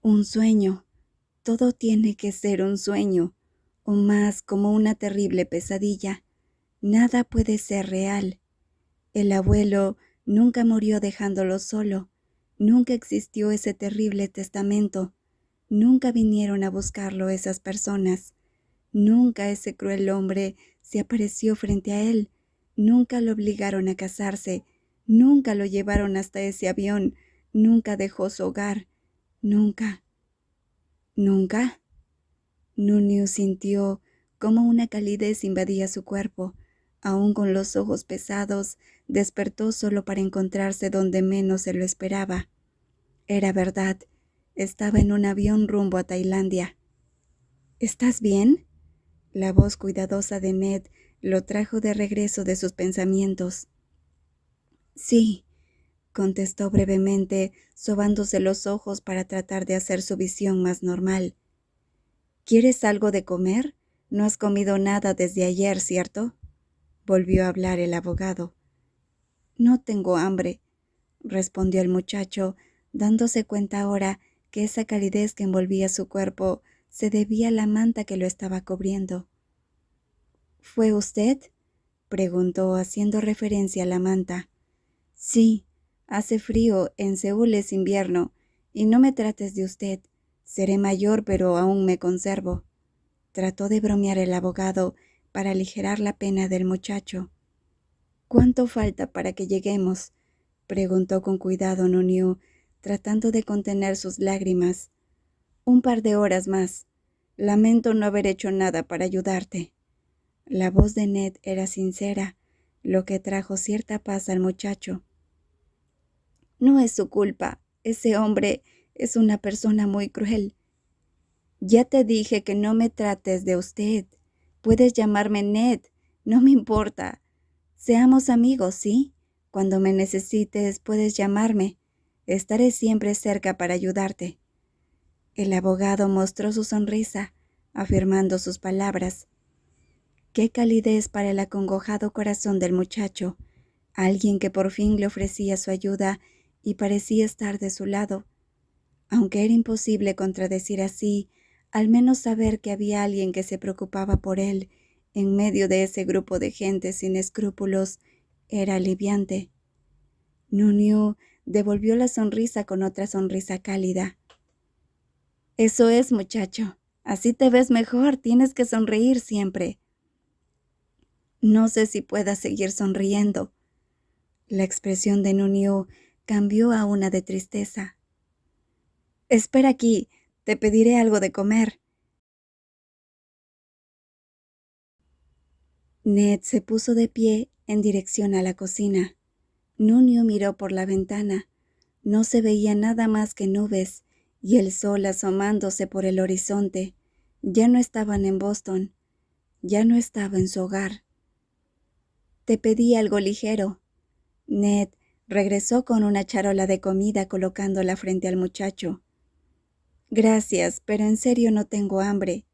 Un sueño. Todo tiene que ser un sueño, o más como una terrible pesadilla. Nada puede ser real. El abuelo nunca murió dejándolo solo. Nunca existió ese terrible testamento. Nunca vinieron a buscarlo esas personas. Nunca ese cruel hombre se apareció frente a él. Nunca lo obligaron a casarse. Nunca lo llevaron hasta ese avión. Nunca dejó su hogar. Nunca. ¿Nunca? Nunio sintió como una calidez invadía su cuerpo. Aún con los ojos pesados, despertó solo para encontrarse donde menos se lo esperaba. Era verdad, estaba en un avión rumbo a Tailandia. ¿Estás bien? La voz cuidadosa de Ned lo trajo de regreso de sus pensamientos. Sí, contestó brevemente, sobándose los ojos para tratar de hacer su visión más normal. ¿Quieres algo de comer? No has comido nada desde ayer, ¿cierto? Volvió a hablar el abogado. No tengo hambre, respondió el muchacho, dándose cuenta ahora que esa calidez que envolvía su cuerpo se debía a la manta que lo estaba cubriendo. ¿Fue usted? Preguntó, haciendo referencia a la manta. Sí, hace frío, en Seúl es invierno, y no me trates de usted. Seré mayor, pero aún me conservo. Trató de bromear el abogado para aligerar la pena del muchacho. ¿Cuánto falta para que lleguemos? Preguntó con cuidado Nuniu, tratando de contener sus lágrimas. Un par de horas más. Lamento no haber hecho nada para ayudarte. La voz de Ned era sincera, lo que trajo cierta paz al muchacho. No es su culpa. Ese hombre es una persona muy cruel. Ya te dije que no me trates de usted. Puedes llamarme Ned. No me importa. Seamos amigos, ¿sí? Cuando me necesites, puedes llamarme. Estaré siempre cerca para ayudarte. El abogado mostró su sonrisa, afirmando sus palabras. Qué calidez para el acongojado corazón del muchacho. Alguien que por fin le ofrecía su ayuda y parecía estar de su lado. Aunque era imposible contradecir así, al menos saber que había alguien que se preocupaba por él en medio de ese grupo de gente sin escrúpulos era aliviante. Nuniu devolvió la sonrisa con otra sonrisa cálida. Eso es, muchacho. Así te ves mejor. Tienes que sonreír siempre. No sé si pueda seguir sonriendo. La expresión de Nuniu cambió a una de tristeza. Espera aquí. Te pediré algo de comer. Ned se puso de pie en dirección a la cocina. Nuniu miró por la ventana. No se veía nada más que nubes y el sol asomándose por el horizonte. Ya no estaban en Boston. Ya no estaba en su hogar. Te pedí algo ligero. Ned regresó con una charola de comida colocándola frente al muchacho. Gracias, pero en serio no tengo hambre.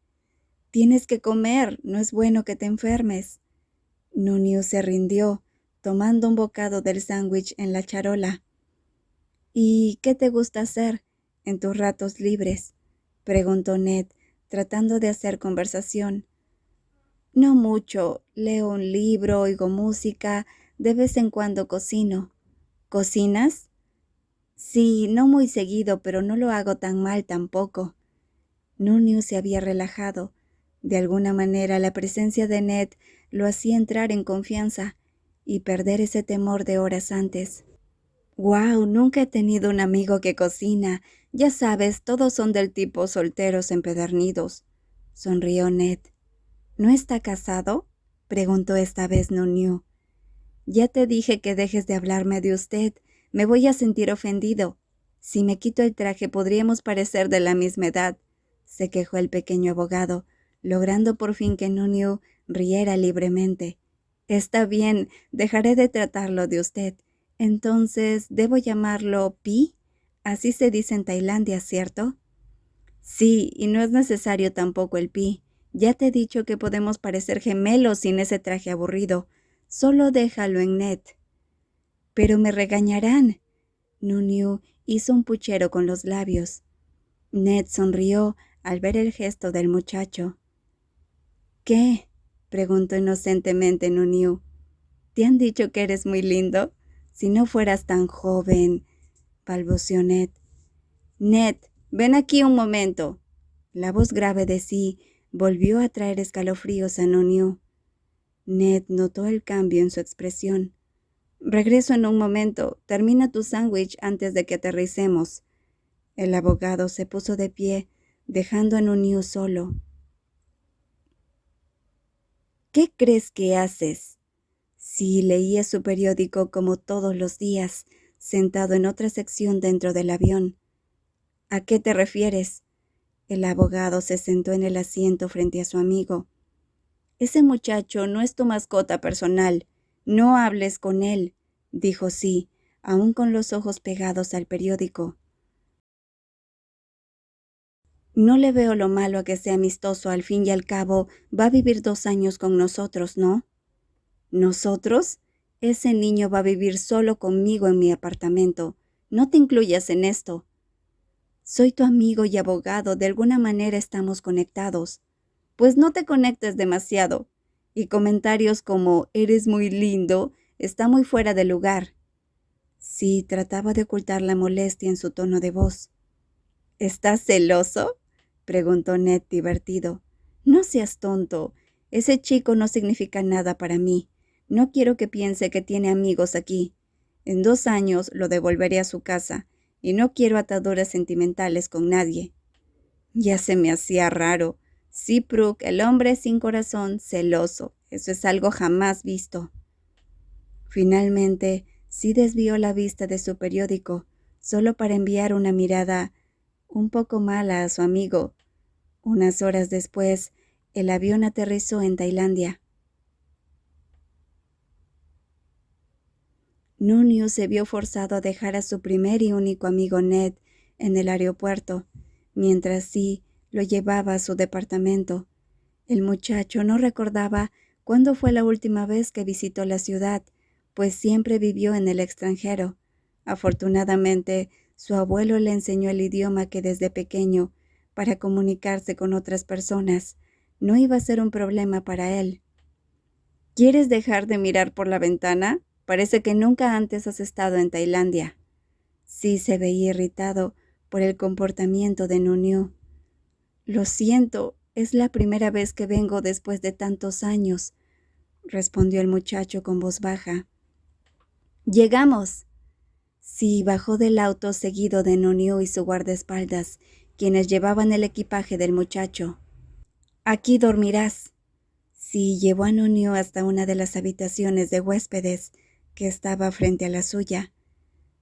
Tienes que comer, no es bueno que te enfermes. Nuniu se rindió, tomando un bocado del sándwich en la charola. ¿Y qué te gusta hacer en tus ratos libres? Preguntó Ned, tratando de hacer conversación. No mucho, leo un libro, oigo música, de vez en cuando cocino. ¿Cocinas? Sí, no muy seguido, pero no lo hago tan mal tampoco. Nuniu se había relajado. De alguna manera la presencia de Ned lo hacía entrar en confianza y perder ese temor de horas antes. Guau, nunca he tenido un amigo que cocina. Ya sabes, todos son del tipo solteros empedernidos. Sonrió Ned. ¿No está casado? Preguntó esta vez Nuniu. Ya te dije que dejes de hablarme de usted. Me voy a sentir ofendido. Si me quito el traje podríamos parecer de la misma edad, se quejó el pequeño abogado, logrando por fin que Nuniu riera libremente. Está bien, dejaré de tratarlo de usted. Entonces, ¿debo llamarlo Pi? Así se dice en Tailandia, ¿cierto? Sí, y no es necesario tampoco el Pi. Ya te he dicho que podemos parecer gemelos sin ese traje aburrido. Solo déjalo en Ned. Pero me regañarán. Nuniu hizo un puchero con los labios. Ned sonrió al ver el gesto del muchacho. ¿Qué? Preguntó inocentemente Nuniu. ¿Te han dicho que eres muy lindo? Si no fueras tan joven, balbuceó Ned. Ned, ven aquí un momento. La voz grave de sí volvió a traer escalofríos a Nuniu. Ned notó el cambio en su expresión. Regreso en un momento. Termina tu sándwich antes de que aterricemos. El abogado se puso de pie, dejando a Nuniu solo. ¿Qué crees que haces? Sí, leía su periódico como todos los días, sentado en otra sección dentro del avión. ¿A qué te refieres? El abogado se sentó en el asiento frente a su amigo. Ese muchacho no es tu mascota personal. No hables con él, dijo Sí, aún con los ojos pegados al periódico. No le veo lo malo a que sea amistoso. Al fin y al cabo, va a vivir 2 años con nosotros, ¿no? ¿Nosotros? Ese niño va a vivir solo conmigo en mi apartamento. No te incluyas en esto. Soy tu amigo y abogado. De alguna manera estamos conectados. Pues no te conectes demasiado. Y comentarios como «eres muy lindo» está muy fuera de lugar. Sí, trataba de ocultar la molestia en su tono de voz. ¿Estás celoso?, preguntó Ned divertido. No seas tonto. Ese chico no significa nada para mí. No quiero que piense que tiene amigos aquí. En 2 años lo devolveré a su casa, y no quiero ataduras sentimentales con nadie. Ya se me hacía raro. Sí, Brooke, el hombre sin corazón, celoso. Eso es algo jamás visto. Finalmente, sí desvió la vista de su periódico, solo para enviar una mirada un poco mala a su amigo. Unas horas después, el avión aterrizó en Tailandia. Nuniu se vio forzado a dejar a su primer y único amigo Ned en el aeropuerto, mientras Sí lo llevaba a su departamento. El muchacho no recordaba cuándo fue la última vez que visitó la ciudad, pues siempre vivió en el extranjero. Afortunadamente, su abuelo le enseñó el idioma que desde pequeño, para comunicarse con otras personas, no iba a ser un problema para él. ¿Quieres dejar de mirar por la ventana? Parece que nunca antes has estado en Tailandia. Sí se veía irritado por el comportamiento de Nuniu. Lo siento, es la primera vez que vengo después de tantos años, respondió el muchacho con voz baja. ¡Llegamos! Sí, bajó del auto seguido de Nuniu y su guardaespaldas, quienes llevaban el equipaje del muchacho. Aquí dormirás. Sí, llevó a Nuniu hasta una de las habitaciones de huéspedes, que estaba frente a la suya.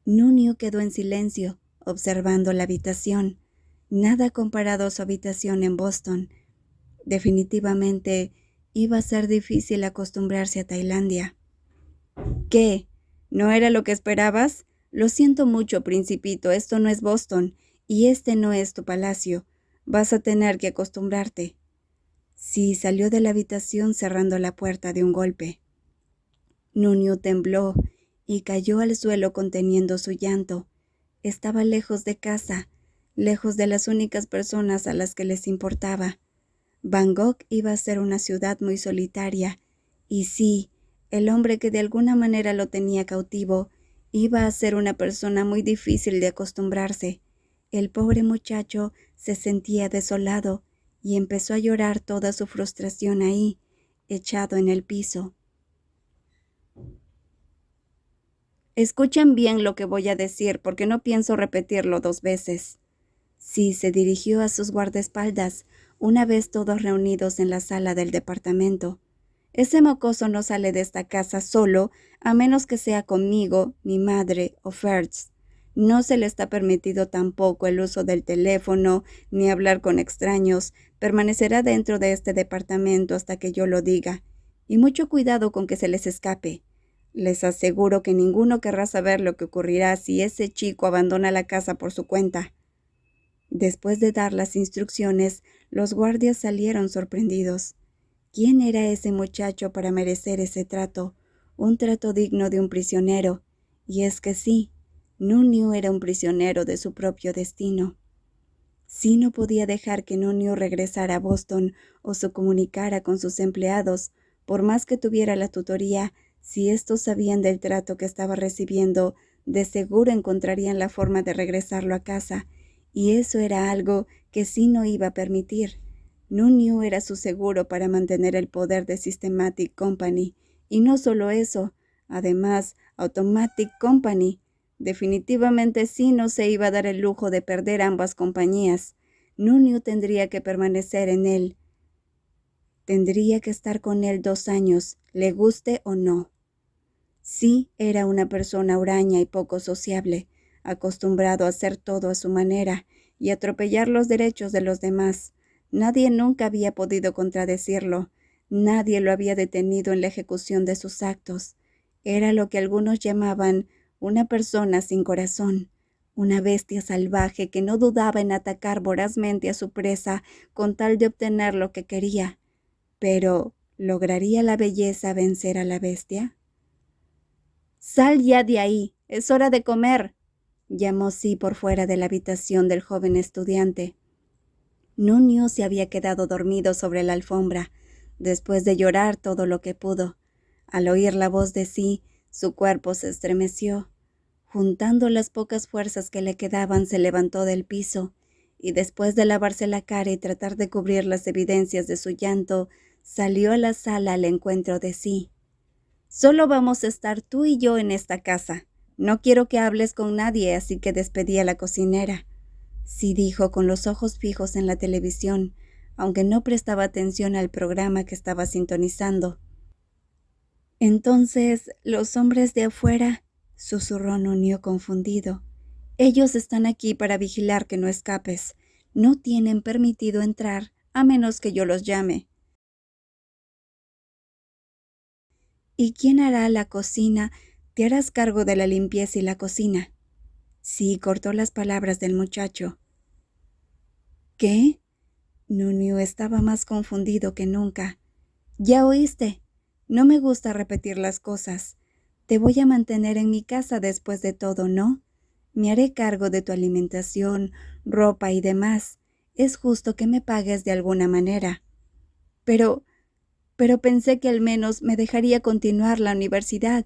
Nuniu quedó en silencio, observando la habitación. Nada comparado a su habitación en Boston. Definitivamente iba a ser difícil acostumbrarse a Tailandia. ¿Qué? ¿No era lo que esperabas? Lo siento mucho, principito, esto no es Boston, y este no es tu palacio. Vas a tener que acostumbrarte. Sí, salió de la habitación cerrando la puerta de un golpe. Nuniu tembló y cayó al suelo conteniendo su llanto. Estaba lejos de casa, lejos de las únicas personas a las que les importaba. Bangkok iba a ser una ciudad muy solitaria, y sí, el hombre que de alguna manera lo tenía cautivo iba a ser una persona muy difícil de acostumbrarse. El pobre muchacho se sentía desolado y empezó a llorar toda su frustración ahí, echado en el piso. Escuchen bien lo que voy a decir, porque no pienso repetirlo 2 veces. Sí, se dirigió a sus guardaespaldas, una vez todos reunidos en la sala del departamento. Ese mocoso no sale de esta casa solo, a menos que sea conmigo, mi madre o Fertz. No se le está permitido tampoco el uso del teléfono, ni hablar con extraños. Permanecerá dentro de este departamento hasta que yo lo diga. Y mucho cuidado con que se les escape. Les aseguro que ninguno querrá saber lo que ocurrirá si ese chico abandona la casa por su cuenta. Después de dar las instrucciones, los guardias salieron sorprendidos. ¿Quién era ese muchacho para merecer ese trato? Un trato digno de un prisionero. Y es que sí, Nuniu era un prisionero de su propio destino. Sí no podía dejar que Nunio regresara a Boston o se comunicara con sus empleados, por más que tuviera la tutoría. Si estos sabían del trato que estaba recibiendo, de seguro encontrarían la forma de regresarlo a casa, y eso era algo que sí no iba a permitir. Nunio era su seguro para mantener el poder de Systematic Company, y no solo eso, además, Automatic Company. Definitivamente sí no se iba a dar el lujo de perder ambas compañías. Nunio tendría que permanecer en él. Tendría que estar con él 2 años, le guste o no. Sí, era una persona huraña y poco sociable, acostumbrado a hacer todo a su manera y atropellar los derechos de los demás. Nadie nunca había podido contradecirlo. Nadie lo había detenido en la ejecución de sus actos. Era lo que algunos llamaban una persona sin corazón, una bestia salvaje que no dudaba en atacar vorazmente a su presa con tal de obtener lo que quería. Pero, ¿lograría la belleza vencer a la bestia? «Sal ya de ahí, es hora de comer», llamó Sí por fuera de la habitación del joven estudiante. Nunio se había quedado dormido sobre la alfombra, después de llorar todo lo que pudo. Al oír la voz de Sí, su cuerpo se estremeció. Juntando las pocas fuerzas que le quedaban, se levantó del piso, y después de lavarse la cara y tratar de cubrir las evidencias de su llanto, salió a la sala al encuentro de Sí. «Solo vamos a estar tú y yo en esta casa. No quiero que hables con nadie», así que despedí a la cocinera. Sí dijo con los ojos fijos en la televisión, aunque no prestaba atención al programa que estaba sintonizando. «Entonces, los hombres de afuera», susurró Nunio confundido. «Ellos están aquí para vigilar que no escapes. No tienen permitido entrar, a menos que yo los llame». «¿Y quién hará la cocina? Te harás cargo de la limpieza y la cocina». Sí, cortó las palabras del muchacho. «¿Qué?» Nunio estaba más confundido que nunca. «Ya oíste. No me gusta repetir las cosas. Te voy a mantener en mi casa después de todo, ¿no? Me haré cargo de tu alimentación, ropa y demás. Es justo que me pagues de alguna manera». Pero pensé que al menos me dejaría continuar la universidad».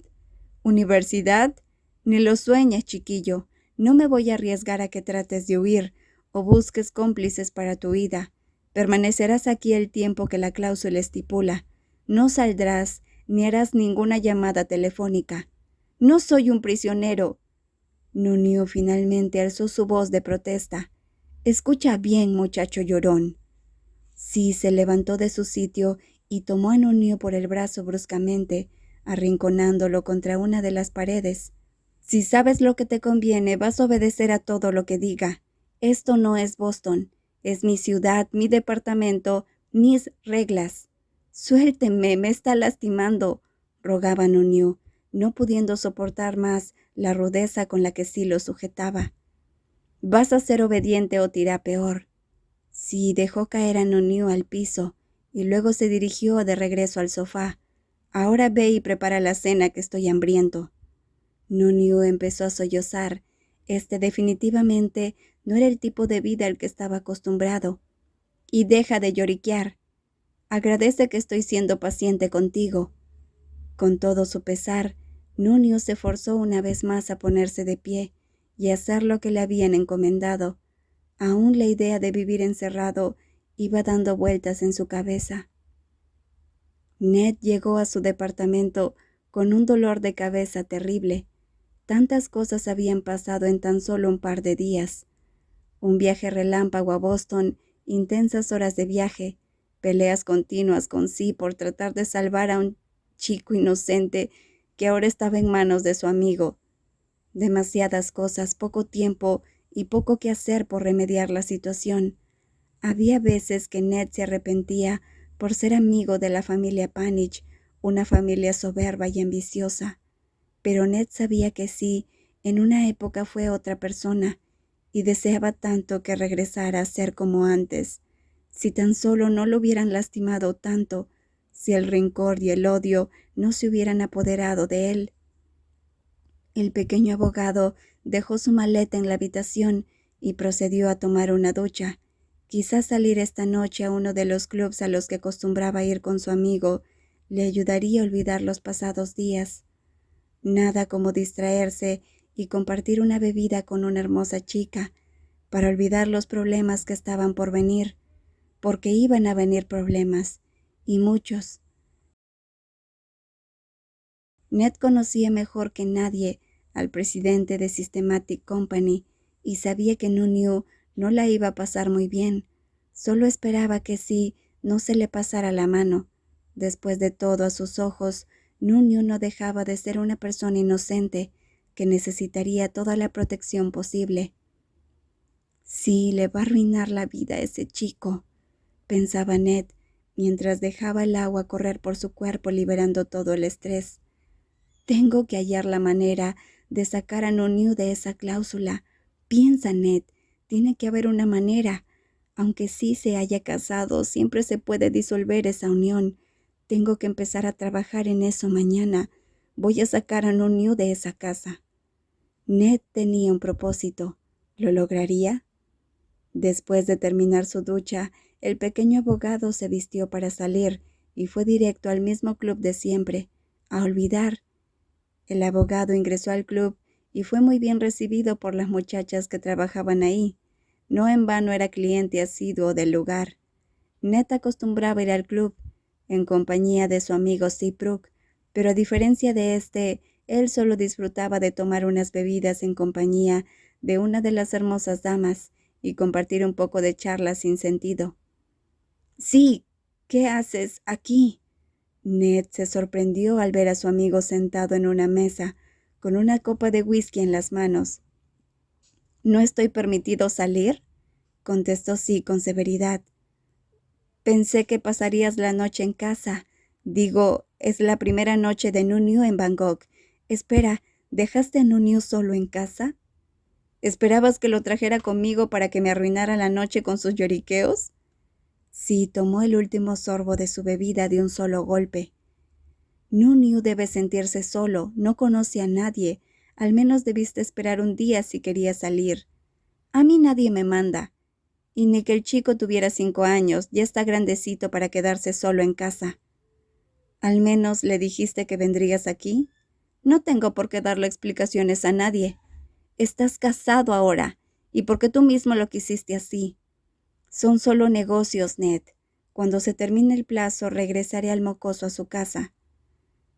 «¿Universidad? Ni lo sueñes, chiquillo. No me voy a arriesgar a que trates de huir o busques cómplices para tu huida. Permanecerás aquí el tiempo que la cláusula estipula. No saldrás ni harás ninguna llamada telefónica». «No soy un prisionero». Nunio finalmente alzó su voz de protesta. «Escucha bien, muchacho llorón». Sí se levantó de su sitio y tomó a Nunio por el brazo bruscamente, arrinconándolo contra una de las paredes. «Si sabes lo que te conviene, vas a obedecer a todo lo que diga. Esto no es Boston. Es mi ciudad, mi departamento, mis reglas». «Suélteme, me está lastimando», rogaba Nunio, no pudiendo soportar más la rudeza con la que Sí lo sujetaba. «Vas a ser obediente o te irá peor». Sí dejó caer a Nunio al piso y luego se dirigió de regreso al sofá. «Ahora ve y prepara la cena, que estoy hambriento». Nunio empezó a sollozar. Definitivamente no era el tipo de vida al que estaba acostumbrado. «Y deja de lloriquear. Agradece que estoy siendo paciente contigo». Con todo su pesar, Nunio se forzó una vez más a ponerse de pie y hacer lo que le habían encomendado. Aún la idea de vivir encerrado iba dando vueltas en su cabeza. Ned llegó a su departamento con un dolor de cabeza terrible. Tantas cosas habían pasado en tan solo un par de días. Un viaje relámpago a Boston, intensas horas de viaje, peleas continuas con Sí por tratar de salvar a un chico inocente que ahora estaba en manos de su amigo. Demasiadas cosas, poco tiempo y poco que hacer por remediar la situación. Había veces que Ned se arrepentía por ser amigo de la familia Panish, una familia soberba y ambiciosa. Pero Ned sabía que Sí, en una época fue otra persona, y deseaba tanto que regresara a ser como antes. Si tan solo no lo hubieran lastimado tanto, si el rencor y el odio no se hubieran apoderado de él. El pequeño abogado dejó su maleta en la habitación y procedió a tomar una ducha. Quizás salir esta noche a uno de los clubs a los que acostumbraba ir con su amigo le ayudaría a olvidar los pasados días. Nada como distraerse y compartir una bebida con una hermosa chica para olvidar los problemas que estaban por venir, porque iban a venir problemas, y muchos. Ned conocía mejor que nadie al presidente de Systematic Company y sabía que Nunyu no la iba a pasar muy bien. Solo esperaba que sí no se le pasara la mano. Después de todo, a sus ojos, Nunyu no dejaba de ser una persona inocente que necesitaría toda la protección posible. Sí, le va a arruinar la vida a ese chico, pensaba Ned, mientras dejaba el agua correr por su cuerpo liberando todo el estrés. Tengo que hallar la manera de sacar a Nunyu de esa cláusula. Piensa, Ned, tiene que haber una manera. Aunque sí se haya casado, siempre se puede disolver esa unión. Tengo que empezar a trabajar en eso mañana. Voy a sacar a Nunyu de esa casa. Ned tenía un propósito. ¿Lo lograría? Después de terminar su ducha, el pequeño abogado se vistió para salir y fue directo al mismo club de siempre, a olvidar. El abogado ingresó al club y fue muy bien recibido por las muchachas que trabajaban ahí. No en vano era cliente asiduo del lugar. Ned acostumbraba ir al club en compañía de su amigo Seabrook, pero a diferencia de él solo disfrutaba de tomar unas bebidas en compañía de una de las hermosas damas y compartir un poco de charla sin sentido. Sí, ¿qué haces aquí? Ned se sorprendió al ver a su amigo sentado en una mesa, con una copa de whisky en las manos. ¿No estoy permitido salir?, contestó sí con severidad. Pensé que pasarías la noche en casa. Digo, es la primera noche de Nunyu en Bangkok. Espera, ¿dejaste a Nunyu solo en casa? ¿Esperabas que lo trajera conmigo para que me arruinara la noche con sus lloriqueos? Sí, tomó el último sorbo de su bebida de un solo golpe. Nunyu debe sentirse solo, no conoce a nadie. Al menos debiste esperar un día si quería salir. A mí nadie me manda. Y ni que el chico tuviera 5 años, ya está grandecito para quedarse solo en casa. ¿Al menos le dijiste que vendrías aquí? No tengo por qué darle explicaciones a nadie. Estás casado ahora, y porque tú mismo lo quisiste así. Son solo negocios, Ned. Cuando se termine el plazo, regresaré al mocoso a su casa.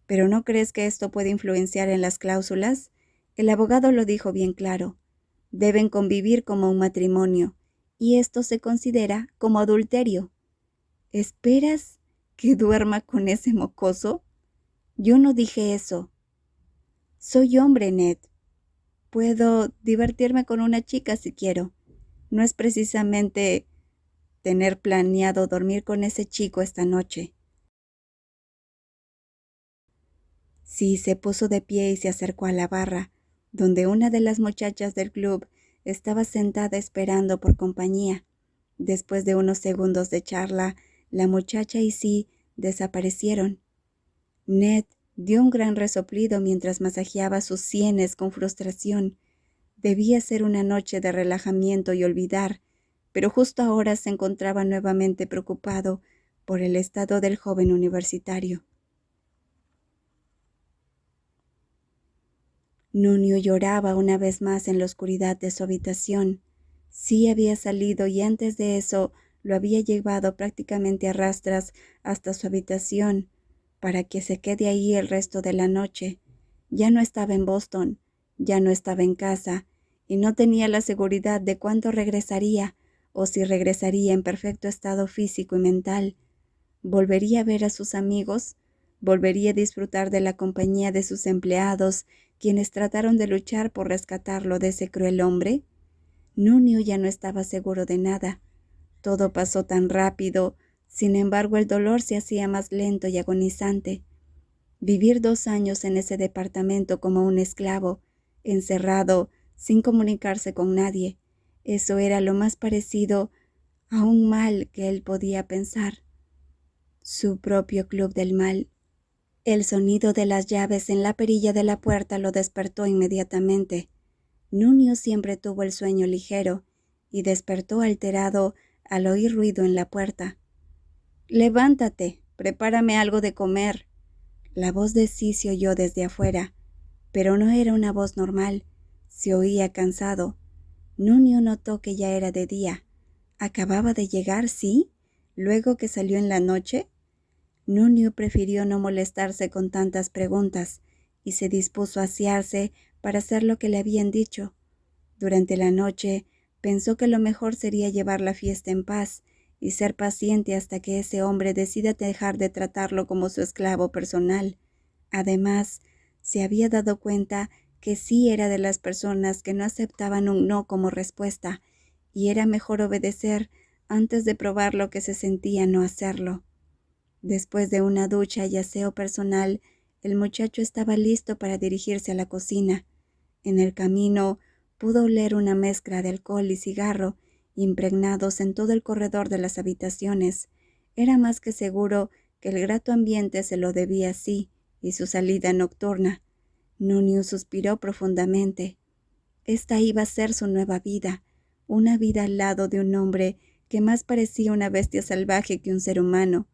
¿Pero no crees que esto puede influenciar en las cláusulas? El abogado lo dijo bien claro. Deben convivir como un matrimonio, y esto se considera como adulterio. ¿Esperas que duerma con ese mocoso? Yo no dije eso. Soy hombre, Ned. Puedo divertirme con una chica si quiero. No es precisamente tener planeado dormir con ese chico esta noche. Sí, se puso de pie y se acercó a la barra, donde una de las muchachas del club estaba sentada esperando por compañía. Después de unos segundos de charla, la muchacha y sí desaparecieron. Ned dio un gran resoplido mientras masajeaba sus sienes con frustración. Debía ser una noche de relajamiento y olvidar, pero justo ahora se encontraba nuevamente preocupado por el estado del joven universitario. Nunyu lloraba una vez más en la oscuridad de su habitación. Sí había salido y antes de eso lo había llevado prácticamente a rastras hasta su habitación para que se quede ahí el resto de la noche. Ya no estaba en Boston, ya no estaba en casa y no tenía la seguridad de cuándo regresaría o si regresaría en perfecto estado físico y mental. ¿Volvería a ver a sus amigos? ¿Volvería a disfrutar de la compañía de sus empleados, quienes trataron de luchar por rescatarlo de ese cruel hombre? Nunyu ya no estaba seguro de nada. Todo pasó tan rápido, sin embargo el dolor se hacía más lento y agonizante. Vivir 2 años en ese departamento como un esclavo, encerrado, sin comunicarse con nadie, eso era lo más parecido a un mal que él podía pensar. Su propio club del mal. El sonido de las llaves en la perilla de la puerta lo despertó inmediatamente. Nunyu siempre tuvo el sueño ligero y despertó alterado al oír ruido en la puerta. «Levántate, prepárame algo de comer». La voz de Sí se oyó desde afuera, pero no era una voz normal, se oía cansado. Nuño notó que ya era de día. ¿Acababa de llegar, sí? ¿Luego que salió en la noche? Nuño prefirió no molestarse con tantas preguntas y se dispuso a asearse para hacer lo que le habían dicho. Durante la noche pensó que lo mejor sería llevar la fiesta en paz y ser paciente hasta que ese hombre decida dejar de tratarlo como su esclavo personal. Además, se había dado cuenta que sí era de las personas que no aceptaban un no como respuesta, y era mejor obedecer antes de probar lo que se sentía no hacerlo. Después de una ducha y aseo personal, el muchacho estaba listo para dirigirse a la cocina. En el camino pudo oler una mezcla de alcohol y cigarro impregnados en todo el corredor de las habitaciones. Era más que seguro que el grato ambiente se lo debía a Sí y su salida nocturna. Nuño suspiró profundamente. Esta iba a ser su nueva vida, una vida al lado de un hombre que más parecía una bestia salvaje que un ser humano.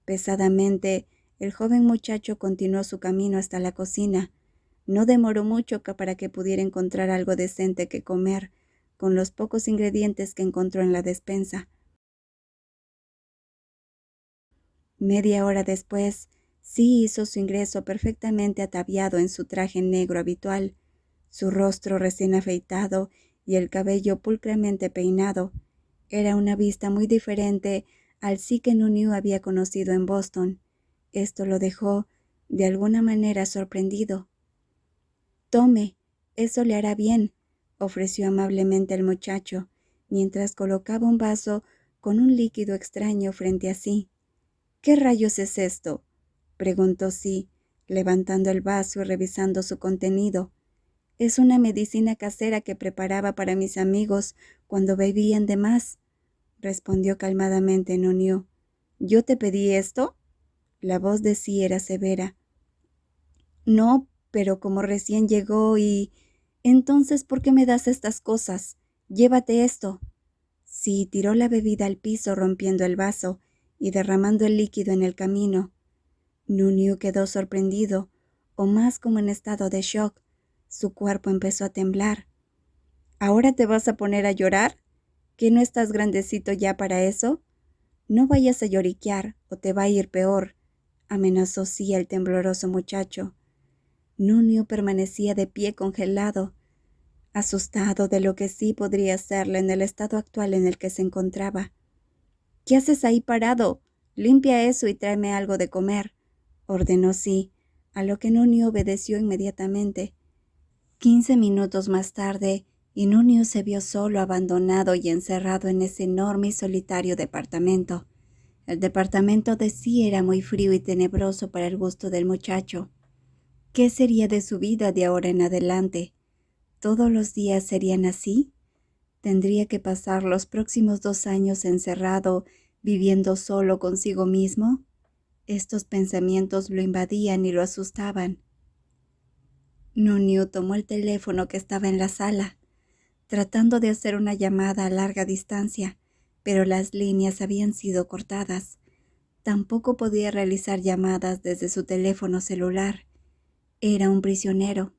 Pesadamente, el joven muchacho continuó su camino hasta la cocina. No demoró mucho para que pudiera encontrar algo decente que comer, con los pocos ingredientes que encontró en la despensa. Media hora después, Sí hizo su ingreso perfectamente ataviado en su traje negro habitual, su rostro recién afeitado y el cabello pulcramente peinado. Era una vista muy diferente al Sí que Nuño había conocido en Boston. Esto lo dejó, de alguna manera, sorprendido. «Tome, eso le hará bien», ofreció amablemente el muchacho, mientras colocaba un vaso con un líquido extraño frente a Sí. «¿Qué rayos es esto?», preguntó Sí, levantando el vaso y revisando su contenido. «Es una medicina casera que preparaba para mis amigos cuando bebían de más», respondió calmadamente Nuño. «¿Yo te pedí esto?». La voz de Sí era severa. «No, pero como recién llegó y... Entonces, ¿por qué me das estas cosas? Llévate esto». Sí tiró la bebida al piso rompiendo el vaso y derramando el líquido en el camino. Nuño quedó sorprendido, o más como en estado de shock. Su cuerpo empezó a temblar. «¿Ahora te vas a poner a llorar? ¿Que no estás grandecito ya para eso? No vayas a lloriquear o te va a ir peor», amenazó Sí el tembloroso muchacho. Nuño permanecía de pie congelado, asustado de lo que Sí podría hacerle en el estado actual en el que se encontraba. «¿Qué haces ahí parado? Limpia eso y tráeme algo de comer», ordenó Sí, a lo que Nuño obedeció inmediatamente. 15 minutos más tarde, y Nuño se vio solo, abandonado y encerrado en ese enorme y solitario departamento. El departamento de Sí era muy frío y tenebroso para el gusto del muchacho. ¿Qué sería de su vida de ahora en adelante? ¿Todos los días serían así? ¿Tendría que pasar los próximos 2 años encerrado, viviendo solo consigo mismo? Estos pensamientos lo invadían y lo asustaban. Nuño tomó el teléfono que estaba en la sala, tratando de hacer una llamada a larga distancia, pero las líneas habían sido cortadas. Tampoco podía realizar llamadas desde su teléfono celular. Era un prisionero.